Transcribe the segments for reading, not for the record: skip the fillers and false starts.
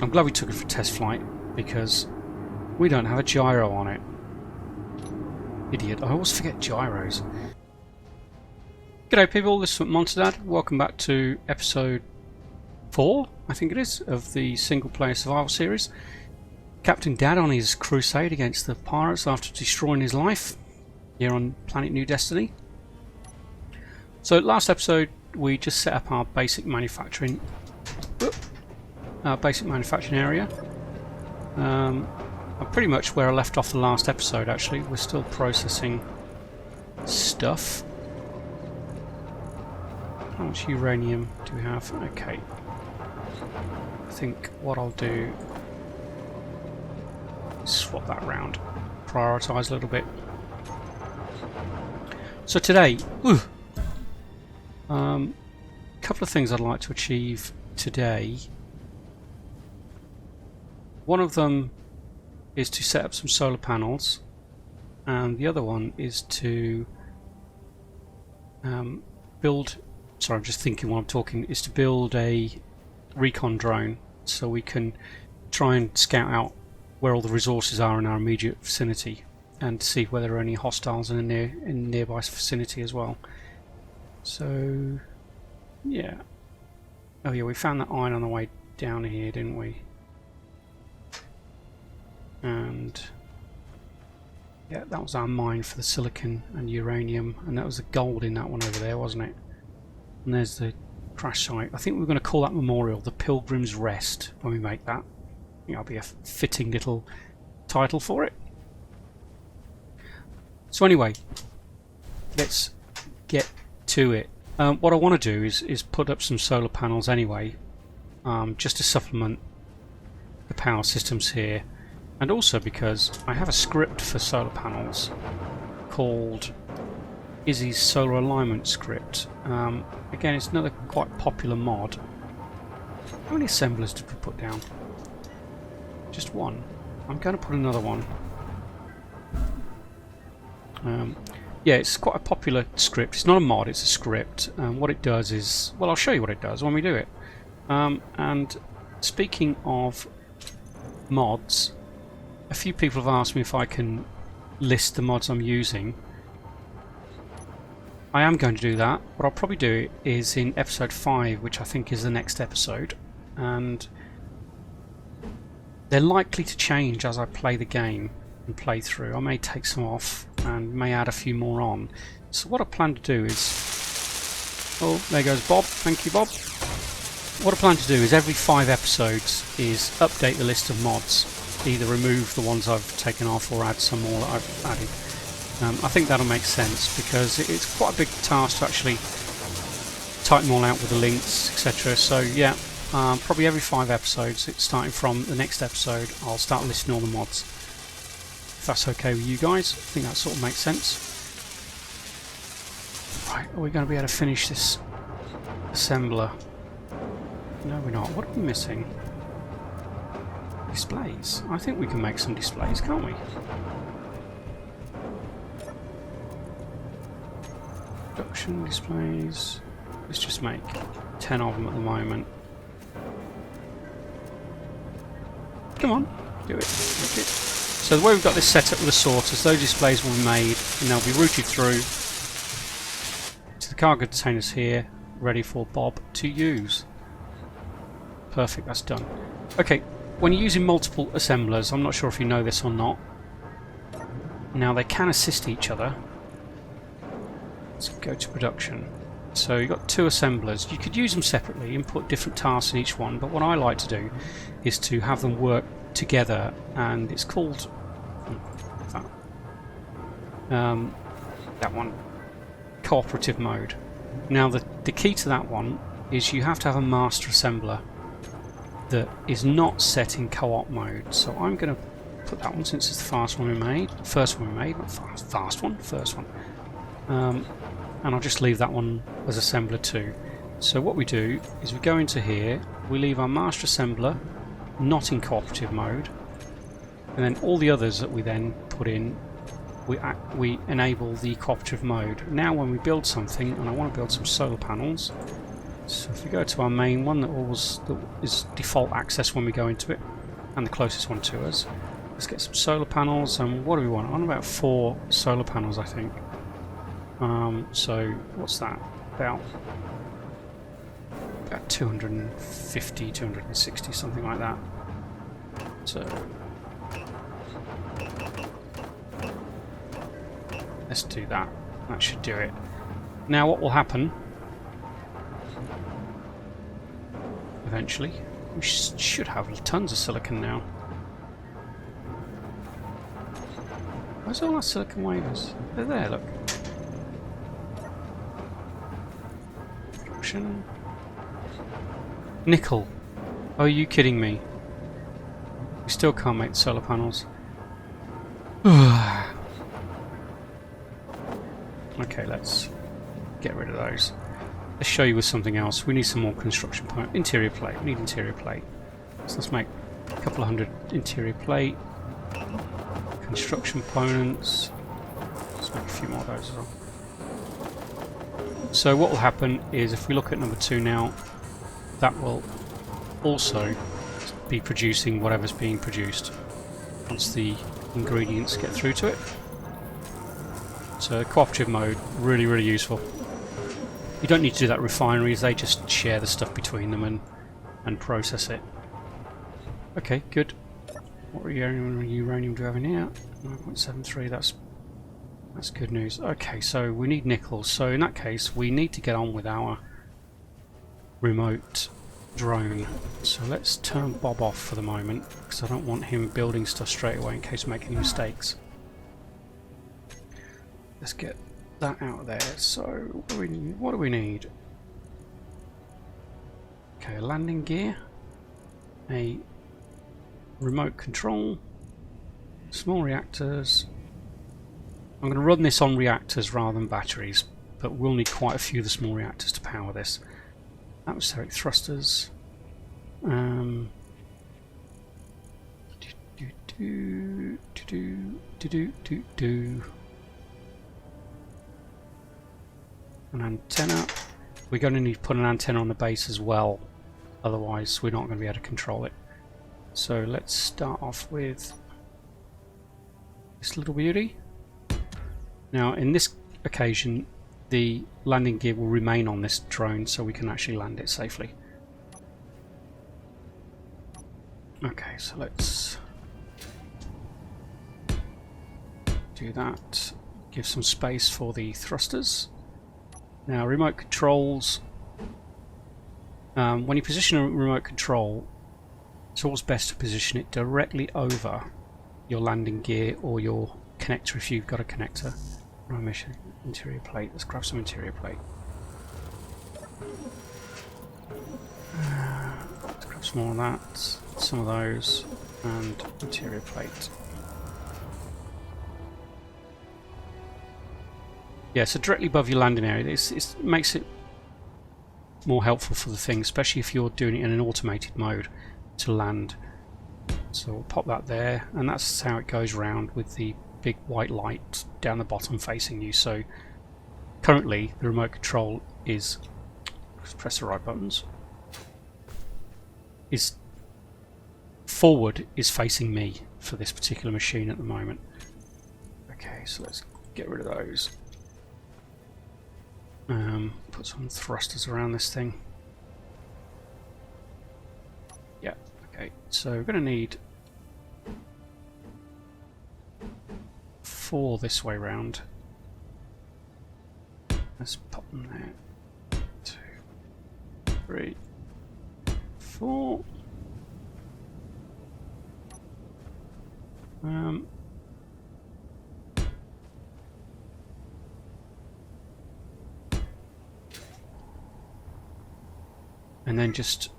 I'm glad we took it for test flight because we don't have a gyro on it. Idiot, I always forget gyros. G'day people, this is Montadad. Welcome back to episode 4, I think it is, of the single player survival series. Captain Dad on his crusade against the pirates after destroying his life here on planet New Destiny. So last episode we just set up our basic manufacturing area. Pretty much where I left off the last episode actually. We're still processing stuff. How much uranium do we have? Okay. I think what I'll do is swap that round. Prioritise a little bit. So today, a couple of things I'd like to achieve today. One of them is to set up some solar panels, and the other one is to build. Sorry, I'm just thinking while I'm talking. Is to build a Recon drone so we can try and scout out where all the resources are in our immediate vicinity and see whether there are any hostiles in the nearby vicinity as well. So, yeah. Oh yeah, we found that iron on the way down here, didn't we? And yeah, that was our mine for the silicon and uranium, and that was the gold in that one over there, wasn't it? And there's the crash site. I think we're going to call that memorial the Pilgrim's Rest when we make that. I think that'll be a fitting little title for it. So anyway, let's get to it. What I want to do is put up some solar panels anyway, just to supplement the power systems here. And also because I have a script for solar panels called Izzy's Solar Alignment Script. Again, it's another quite popular mod. How many assemblers did we put down? Just one. I'm going to put another one. Yeah, it's quite a popular script. It's not a mod, it's a script. What it does is... well, I'll show you what it does when we do it. And speaking of mods, a few people have asked me if I can list the mods I'm using. I am going to do that. What I'll probably do is in episode 5, which I think is the next episode, and they're likely to change as I play the game and play through. I may take some off and may add a few more on. So what I plan to do is... oh, there goes Bob. Thank you, Bob. What I plan to do is every 5 episodes is update the list of mods. Either remove the ones I've taken off or add some more that I've added. I think that'll make sense because it's quite a big task to actually type them all out with the links, etc. So yeah, probably every 5 episodes, it's starting from the next episode, I'll start listing all the mods. If that's okay with you guys, I think that sort of makes sense. Right, are we going to be able to finish this assembler? No, we're not. What are we missing? Displays. I think we can make some displays, can't we? Production displays. Let's just make 10 of them at the moment. Come on, do it. Make it. So the way we've got this set up with the sorters, those displays will be made and they'll be routed through to the cargo containers here, ready for Bob to use. Perfect, that's done. Okay. When you're using multiple assemblers, I'm not sure if you know this or not. Now they can assist each other. Let's go to production. So you've got 2 assemblers. You could use them separately and put different tasks in each one, but what I like to do is to have them work together, and it's called that one, cooperative mode. Now the key to that one is you have to have a master assembler that is not set in co-op mode. So I'm going to put that one since it's the first one we made, not first one. And I'll just leave that one as assembler 2. So what we do is we go into here, we leave our master assembler not in cooperative mode, and then all the others that we then put in, we enable the cooperative mode. Now when we build something, and I want to build some solar panels, So if we go to our main one that is default access when we go into it, and the closest one to us, let's get some solar panels. And what do we want? I want about 4 solar panels, I think. So what's that? About 250, 260, something like that. So let's do that. That should do it. Now what will happen eventually, we should have tons of silicon now. Where's all our silicon wafers? They're there, look. Production. Nickel. Oh, are you kidding me? We still can't make the solar panels. Okay, let's get rid of those. Let's show you with something else. We need some more construction part. Interior plate. We need interior plate. So let's make a couple of hundred interior plate. Construction components. Let's make a few more of those as well. So what will happen is if we look at number 2 now, that will also be producing whatever's being produced once the ingredients get through to it. So cooperative mode, really, really useful. You don't need to do that refineries, they just share the stuff between them and process it. Okay, good. What uranium do we have in here? 9.73, that's good news. Okay, so we need nickel. So in that case, we need to get on with our remote drone. So let's turn Bob off for the moment, because I don't want him building stuff straight away in case we make any mistakes. Let's get that out of there. So what do we need? Okay, a landing gear, a remote control, small reactors. I'm going to run this on reactors rather than batteries, but we'll need quite a few of the small reactors to power this. Atmospheric thrusters. An antenna. We're going to need to put an antenna on the base as well, otherwise we're not going to be able to control it. So let's start off with this little beauty. Now in this occasion the landing gear will remain on this drone so we can actually land it safely. Okay, so let's do that. Give some space for the thrusters. Now remote controls, when you position a remote control, it's always best to position it directly over your landing gear or your connector if you've got a connector. Interior plate, let's grab some interior plate. Let's grab some more of that, some of those, and interior plate. Yeah, so directly above your landing area, it makes it more helpful for the thing, especially if you're doing it in an automated mode to land. So we'll pop that there, and that's how it goes round with the big white light down the bottom facing you. So currently the remote control is, press the right buttons, is forward is facing me for this particular machine at the moment. Okay, so let's get rid of those. Put some thrusters around this thing. Yeah, okay, so we're going to need 4 this way round. Let's pop them there. 2, 3, 4. And then just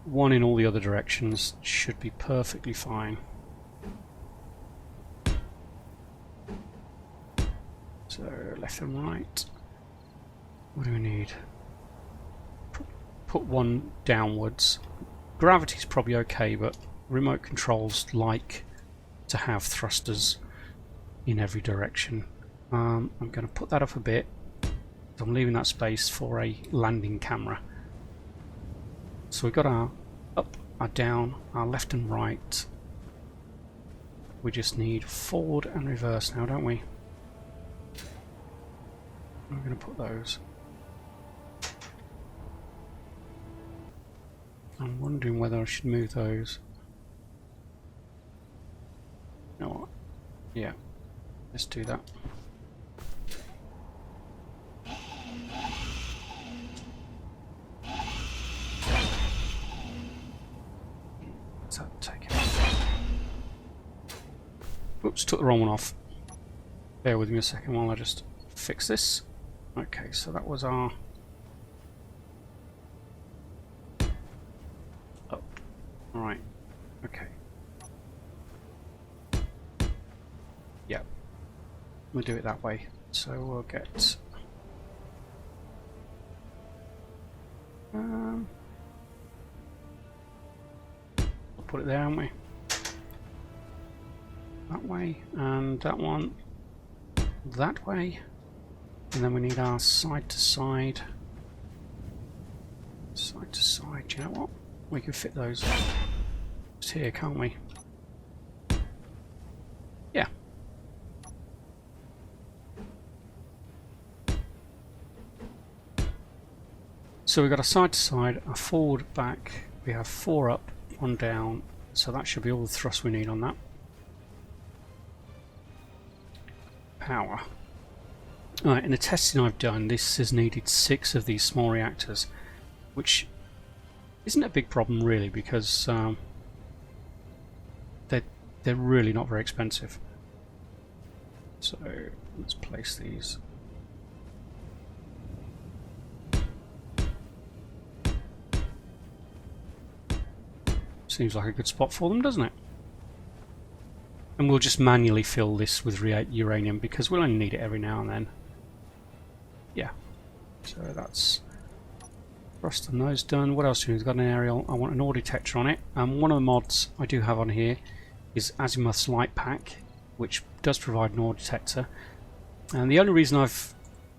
1 in all the other directions should be perfectly fine. So left and right. What do we need? Put 1 downwards. Gravity's probably okay, but remote controls like to have thrusters in every direction. I'm going to put that up a bit. I'm leaving that space for a landing camera. So we've got our up, our down, our left and right. We just need forward and reverse now, don't we? I'm going to put those. I'm wondering whether I should move those. You know what? Yeah, let's do that. What's that taking? Oops, took the wrong one off. Bear with me a second while I just fix this. Okay, so that was our up. Right. Okay. Yeah. We'll do it that way. So we'll get we'll put it there, haven't we? That way, and that one that way. And then we need our side to side. Side to side, do you know what? We can fit those just here, can't we? Yeah. So we've got a side to side, a forward, back. We have 4 up, 1 down. So that should be all the thrust we need on that. Power. Alright, in the testing I've done, this has needed 6 of these small reactors, which isn't a big problem really, because they're really not very expensive. So let's place these. Seems like a good spot for them, doesn't it? And we'll just manually fill this with uranium because we'll only need it every now and then. Yeah, so that's thrust and those done. What else do we need? We've got an aerial. I want an ore detector on it. One of the mods I do have on here is Azimuth's Light Pack, which does provide an ore detector. And the only reason I've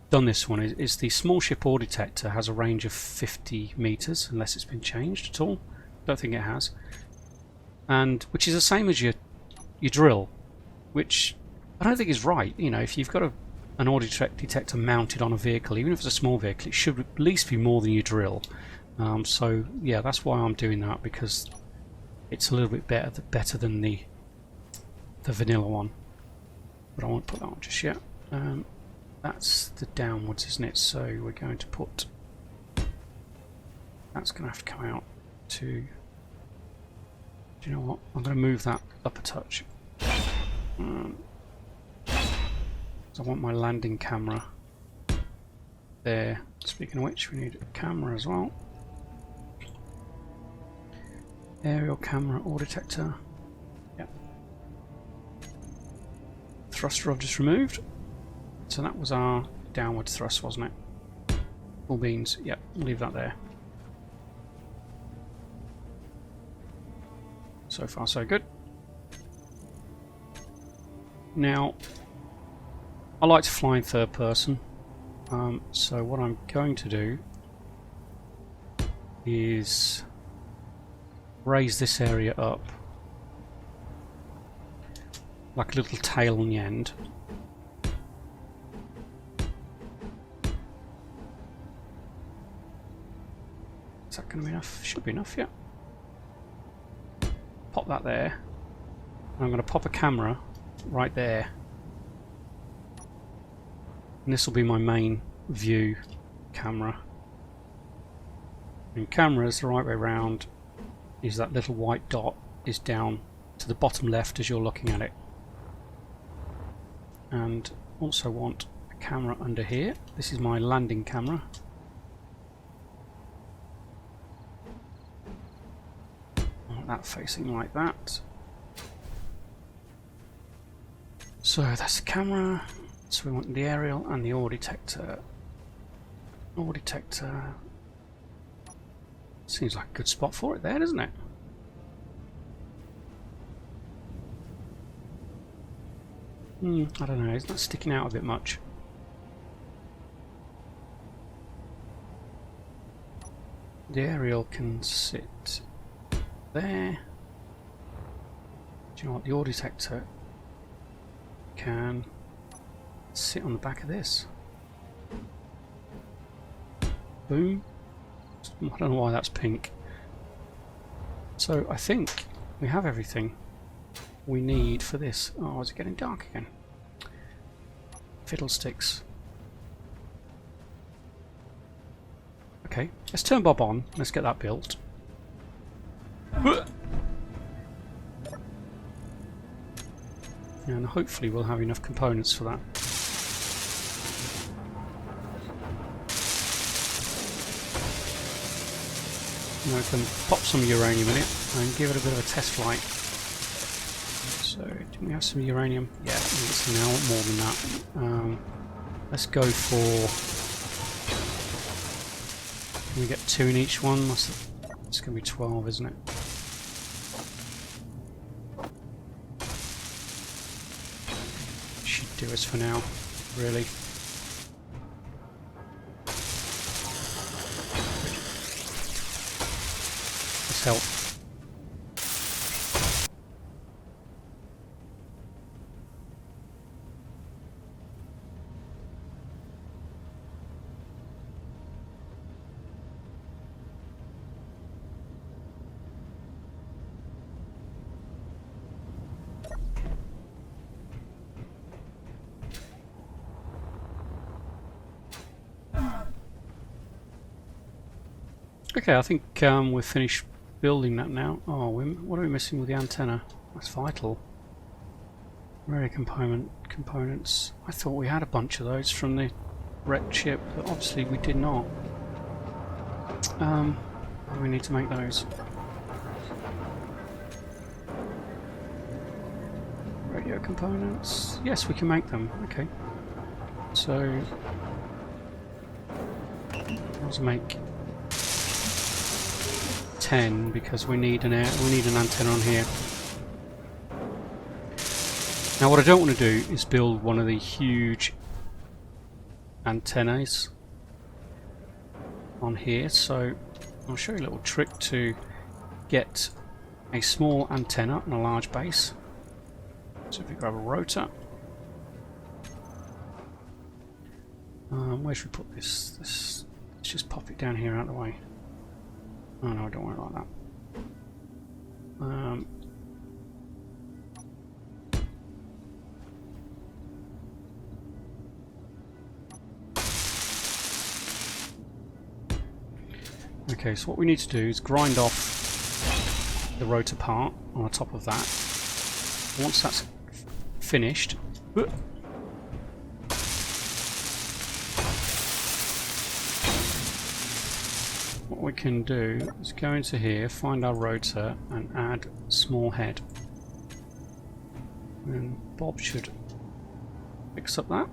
done this one is the small ship ore detector has a range of 50 meters, unless it's been changed at all. Don't think it has. And which is the same as your drill, which I don't think is right. You know, if you've got an ore detector mounted on a vehicle, even if it's a small vehicle, it should at least be more than your drill. So yeah, that's why I'm doing that, because it's a little bit better than the vanilla one. But I won't put that on just yet. That's the downwards, isn't it? So we're going to put, that's going to have to come out to, do you know what? I'm going to move that up a touch. I want my landing camera there. Speaking of which, we need a camera as well. Aerial camera, ore detector. Yep. Thrust rod just removed. So that was our downward thrust, wasn't it? Full beans. Yep, leave that there. So far, so good. Now, I like to fly in third person, so what I'm going to do is raise this area up like a little tail on the end. Is that going to be enough? Should be enough, yeah. Pop that there. And I'm going to pop a camera right there. And this will be my main view camera. And cameras the right way round is that little white dot is down to the bottom left as you're looking at it. And also want a camera under here. This is my landing camera. That facing like that. So that's the camera. So we want the aerial and the ore detector. Ore detector. Seems like a good spot for it there, doesn't it? I don't know, it's not sticking out a bit much. The aerial can sit there. Do you know what? The ore detector can sit on the back of this. Boom. I don't know why that's pink. So I think we have everything we need for this. Oh, is it getting dark again? Fiddlesticks. Okay, let's turn Bob on. Let's get that built. And hopefully we'll have enough components for that. Now we can pop some uranium in it and give it a bit of a test flight. So, do we have some uranium? Yeah, it's now more than that. Let's go for... Can we get 2 in each one? It's going to be 12, isn't it? Should do us for now, really. Let's help. Okay, I think we're finished building that now. Oh, what are we missing with the antenna? That's vital. Radio components. I thought we had a bunch of those from the wrecked ship, but obviously we did not. We need to make those. Radio components. Yes, we can make them. Okay. So let's make 10 because we need an antenna on here. Now what I don't want to do is build one of the huge antennas on here, so I'll show you a little trick to get a small antenna on a large base. So if we grab a rotor, where should we put this? Let's just pop it down here out of the way. Oh no, I don't want it like that. Okay, so what we need to do is grind off the rotor part on the top of that. Once that's finished, what we can do is go into here, find our rotor and add small head. And Bob should fix up that.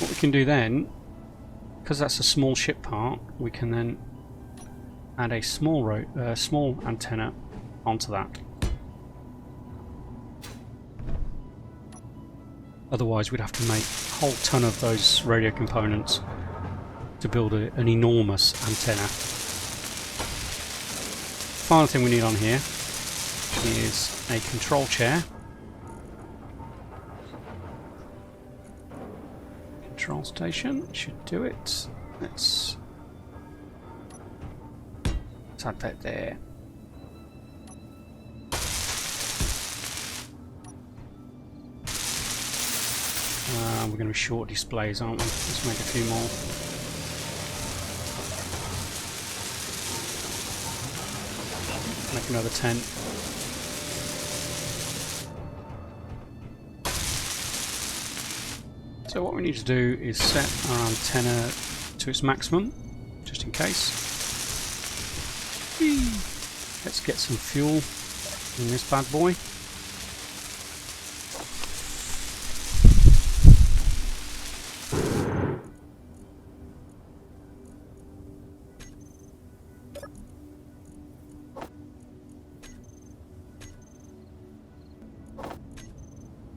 What we can do then, because that's a small ship part, we can then add a small antenna onto that. Otherwise we'd have to make a whole ton of those radio components to build an enormous antenna. Final thing we need on here is a control chair. Control station should do it. Let's add that there. We're going to be short displays, aren't we? Let's make a few more. Make another 10. So what we need to do is set our antenna to its maximum, just in case. Whee! Let's get some fuel in this bad boy.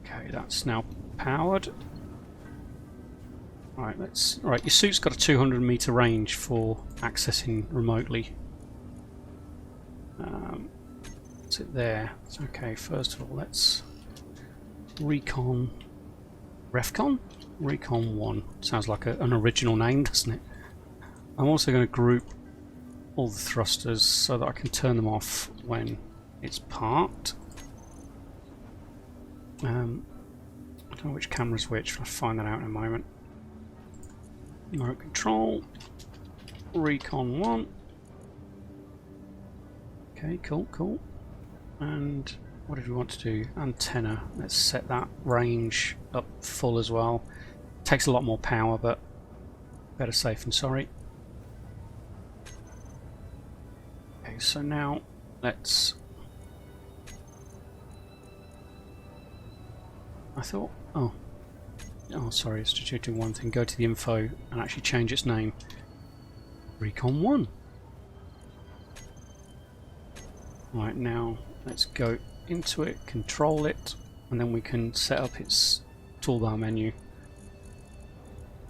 Okay, that's now powered. Right, right, your suit's got a 200-meter range for accessing remotely. What's it there? Okay, first of all, let's Recon. Recon 1. Sounds like an original name, doesn't it? I'm also going to group all the thrusters so that I can turn them off when it's parked. I don't know which camera's which, I'll find that out in a moment. Remote control, Recon 1. Okay, cool. And what did we want to do? Antenna. Let's set that range up full as well. Takes a lot more power, but better safe than sorry. Okay, so now let's... Oh, sorry, it's just doing one thing. Go to the info and actually change its name. Recon 1. Right, now let's go into it, control it, and then we can set up its toolbar menu.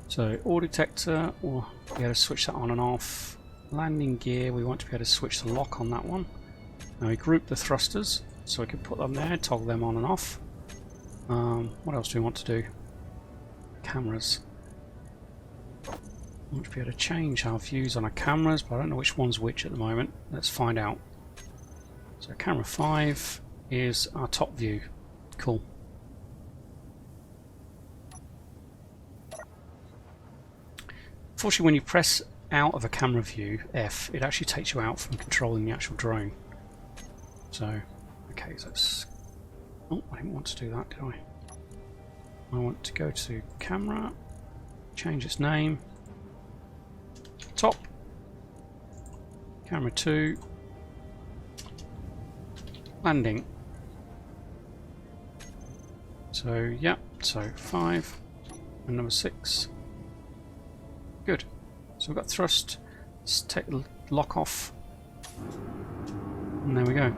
So, ore detector, we'll be able to switch that on and off. Landing gear, we want to be able to switch the lock on that one. Now we group the thrusters, so we can put them there, toggle them on and off. What else do we want to do? Cameras. I want to be able to change our views on our cameras, but I don't know which one's which at the moment. Let's find out. So camera 5 is our top view. Cool. Unfortunately, when you press out of a camera view, F, it actually takes you out from controlling the actual drone. So, okay, so let's... Oh, I didn't want to do that, did I? I want to go to camera, change its name, top, camera 2, landing. So, yeah, so 5 and number 6. Good. So we've got thrust. Let's take the lock off. And there we go.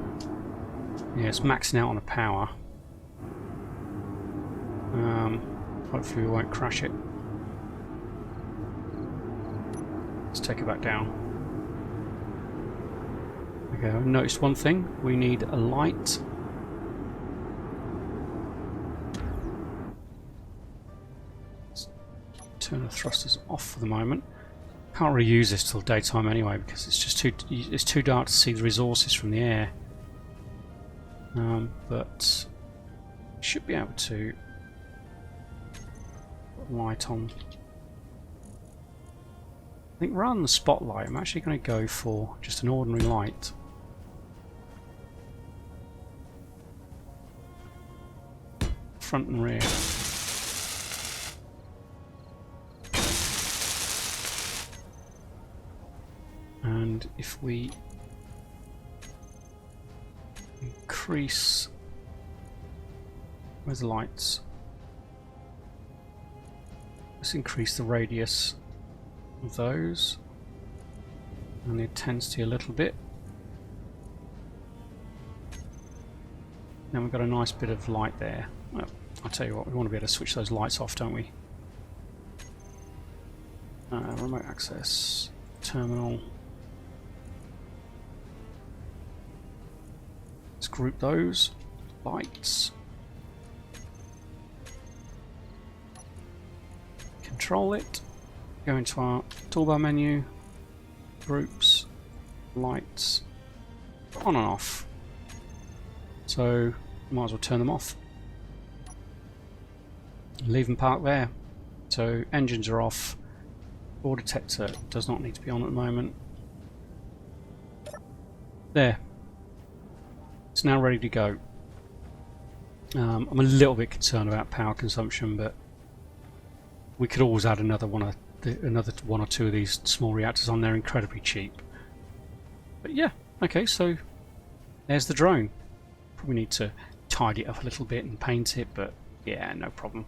Yeah, it's maxing out on the power. Hopefully we won't crash it. Let's take it back down. Okay, I've noticed one thing. We need a light. Let's turn the thrusters off for the moment. Can't really use this till daytime anyway because it's just too dark to see the resources from the air. But should be able to put light on. I think rather than the spotlight, I'm actually going to go for just an ordinary light. Front and rear. And if we increase, where's the lights? Let's increase the radius of those and the intensity a little bit. Now we've got a nice bit of light there. Well, I'll tell you what, we want to be able to switch those lights off, don't we? Remote access, terminal. Let's group those lights. Control it. Go into our toolbar menu. Groups. Lights. On and off. So, might as well turn them off. Leave them parked there. So, engines are off. Ore detector does not need to be on at the moment. There. It's now ready to go. I'm a little bit concerned about power consumption, but we could always add another one or two of these small reactors on there, incredibly cheap. But yeah, okay, so there's the drone. Probably need to tidy it up a little bit and paint it, but yeah, no problem.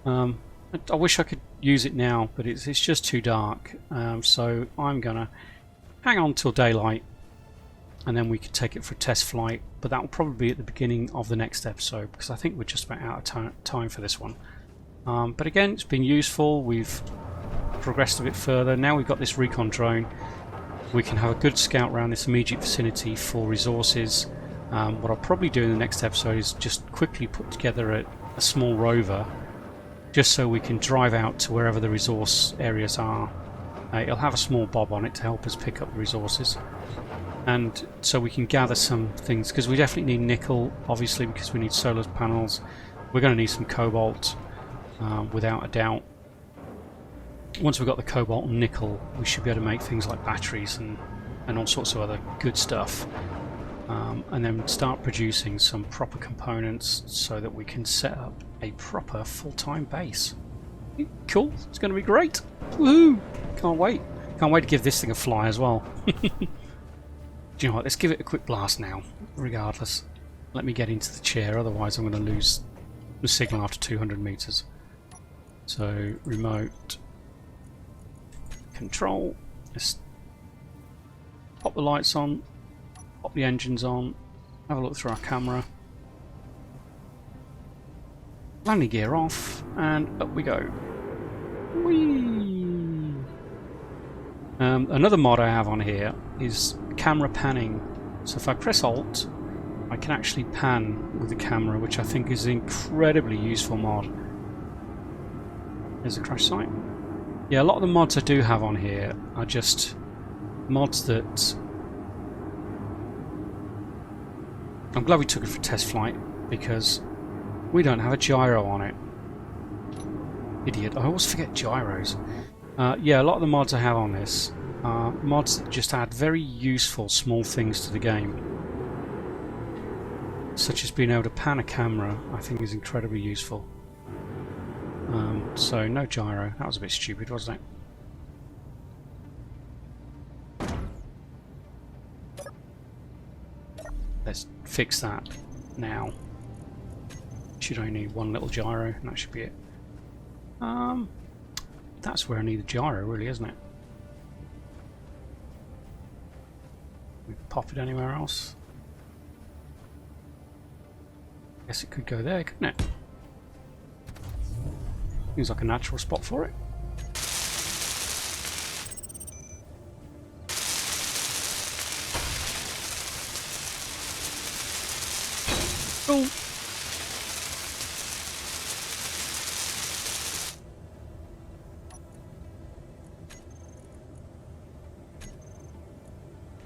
I wish I could use it now, but it's just too dark. So I'm gonna hang on till daylight, and then we could take it for a test flight, but that will probably be at the beginning of the next episode because I think we're just about out of time for this one. But again, it's been useful. We've progressed a bit further. Now we've got this recon drone. We can have a good scout around this immediate vicinity for resources. What I'll probably do in the next episode is just quickly put together a small rover, just so we can drive out to wherever the resource areas are. It'll have a small bob on it to help us pick up the resources, and so we can gather some things, because we definitely need nickel, obviously, because we need solar panels. We're going to need some cobalt, without a doubt. Once we've got the cobalt and nickel, we should be able to make things like batteries and all sorts of other good stuff, and then start producing some proper components so that we can set up a proper full-time base. Cool, it's going to be great. Woohoo! Can't wait to give this thing a fly as well. Do you know what, let's give it a quick blast now, regardless. Let me get into the chair, otherwise I'm going to lose the signal after 200 meters. So remote control, let's pop the lights on, pop the engines on, have a look through our camera, landing gear off, and up we go. Whee! Another mod I have on here is camera panning. So if I press Alt, I can actually pan with the camera, which I think is an incredibly useful mod. There's a crash site. Yeah, a lot of the mods I do have on here are just mods that... I'm glad we took it for test flight, because we don't have a gyro on it. Idiot, I always forget gyros. Yeah, a lot of the mods I have on this are mods that just add very useful small things to the game. Such as being able to pan a camera, I think is incredibly useful. So no gyro, that was a bit stupid, wasn't it? Let's fix that now. Should only need one little gyro, and that should be it. That's where I need the gyro, really, isn't it? We can pop it anywhere else. Guess it could go there, couldn't it? Seems like a natural spot for it. Cool.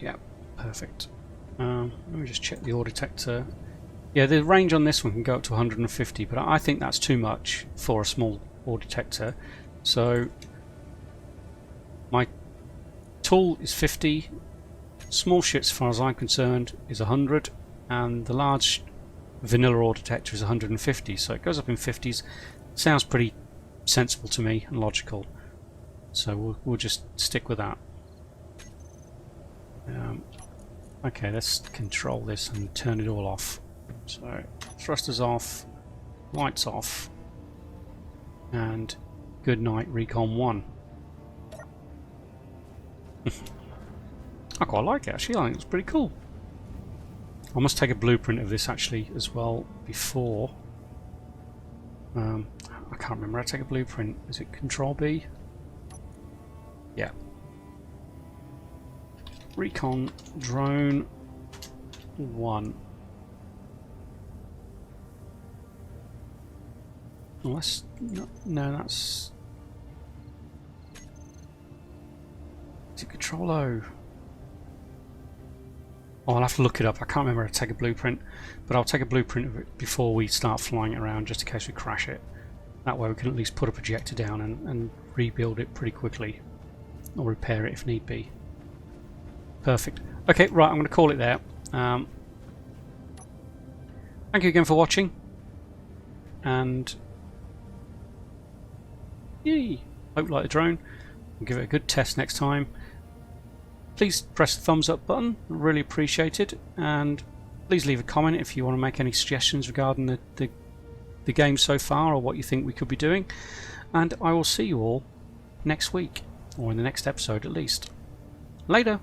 Yeah, perfect. Let me just check the ore detector. Yeah, the range on this one can go up to 150, but I think that's too much for a small ore detector. So my tool is 50, small shit as far as I'm concerned is 100, and the large vanilla ore detector is 150, so it goes up in 50s. Sounds pretty sensible to me and logical, so we'll just stick with that. Okay, let's control this and turn it all off. So thrusters off, lights off, and good night Recon 1. I quite like it actually, I think it's pretty cool. I must take a blueprint of this actually as well before. I can't remember how to take a blueprint. Is it Control B? Yeah. Recon drone 1. Oh, that's no, that's. Is it Control O? Oh, I'll have to look it up. I can't remember how to take a blueprint, but I'll take a blueprint of it before we start flying it around, just in case we crash it. That way we can at least put a projector down and rebuild it pretty quickly, or repair it if need be. Perfect. Okay, right, I'm going to call it there. Thank you again for watching, and yay! Hope you like the drone. We'll give it a good test next time. Please press the thumbs up button, really appreciate it, and please leave a comment if you want to make any suggestions regarding the game so far, or what you think we could be doing. And I will see you all next week, or in the next episode at least. Later!